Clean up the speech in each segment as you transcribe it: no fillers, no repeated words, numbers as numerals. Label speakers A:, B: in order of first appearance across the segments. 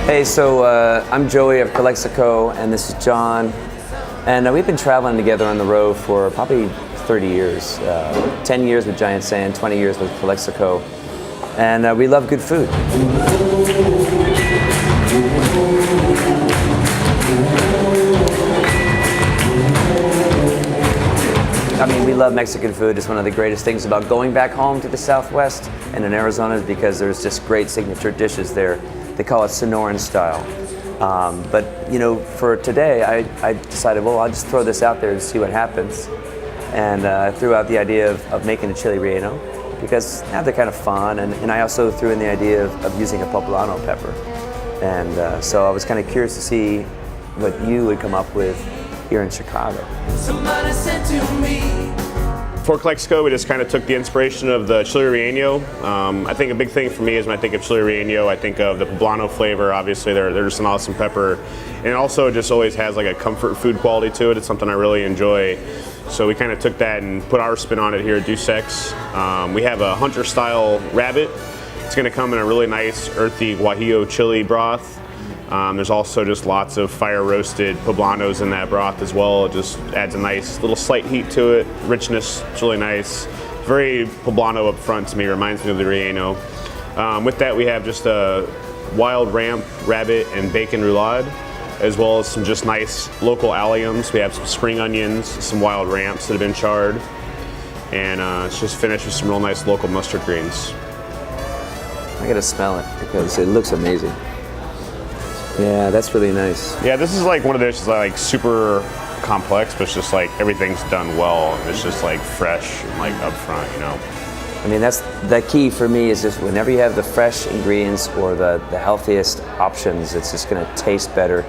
A: Hey, so I'm Joey of Calexico, and this is John. And we've been traveling together on the road for probably 30 years. 10 years with Giant Sand, 20 years with Calexico. And we love good food. I mean, we love Mexican food. It's one of the greatest things about going back home to the Southwest and in Arizona is because there's just great signature dishes there. They call it Sonoran style. But you know, for today, I decided, well, I'll just throw this out there and see what happens. And I threw out the idea of making a chili relleno because now they're kind of fun. And I also threw in the idea of using a poblano pepper. And so I was kind of curious to see what you would come up with here in Chicago.
B: Somebody said to me.
C: For Calexico, we just kind of took the inspiration of the chili relleno. I think a big thing for me is when I think of chili relleno, I think of the poblano flavor. Obviously, they're just an awesome pepper. And also it just always has like a comfort food quality to it. It's something I really enjoy. So we kind of took that and put our spin on it here at Dusek's. We have a hunter-style rabbit. It's going to come in a really nice earthy guajillo chili broth. There's also just lots of fire-roasted poblanos in that broth as well. It just adds a nice little slight heat to it, richness. It's really nice. Very poblano up front to me, reminds me of the relleno. With that, we have just a wild ramp, rabbit, and bacon roulade, as well as some just nice local alliums. We have some spring onions, some wild ramps that have been charred, and it's just finished with some real nice local mustard greens.
A: I gotta smell it because it looks amazing. Yeah, that's really nice.
C: Yeah, this is like one of the dishes that like super complex, but it's just like everything's done well. It's just like fresh and like up front, you know.
A: I mean, that's the key for me is just whenever you have the fresh ingredients or the healthiest options, it's just gonna taste better.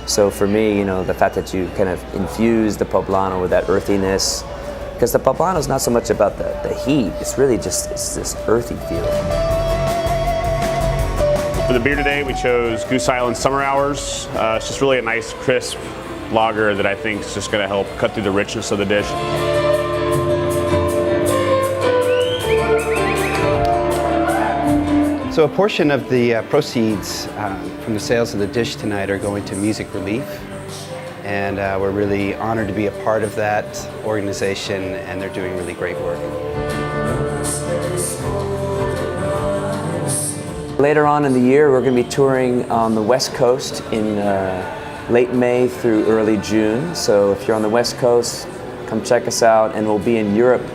A: So for me, you know, the fact that you kind of infuse the poblano with that earthiness, because the poblano is not so much about the heat, it's really just, it's this earthy feel.
C: For the beer today, we chose Goose Island Summer Hours. It's just really a nice, crisp lager that I think is just going to help cut through the richness of the dish.
D: So a portion of the proceeds from the sales of the dish tonight are going to Music Relief. And we're really honored to be a part of that organization, and they're doing really great work.
A: Later on in the year, we're going to be touring on the West Coast in late May through early June. So if you're on the West Coast, come check us out. And we'll be in Europe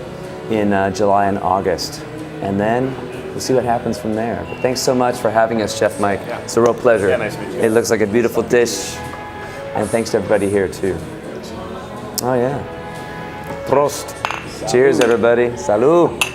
A: in July and August. And then we'll see what happens from there. But thanks so much for having us, Chef Mike. Yeah. It's a real pleasure.
C: Yeah, nice to meet you.
A: It looks like a beautiful dish. And thanks to everybody here, too. Oh, yeah. Prost. Cheers, everybody. Salud.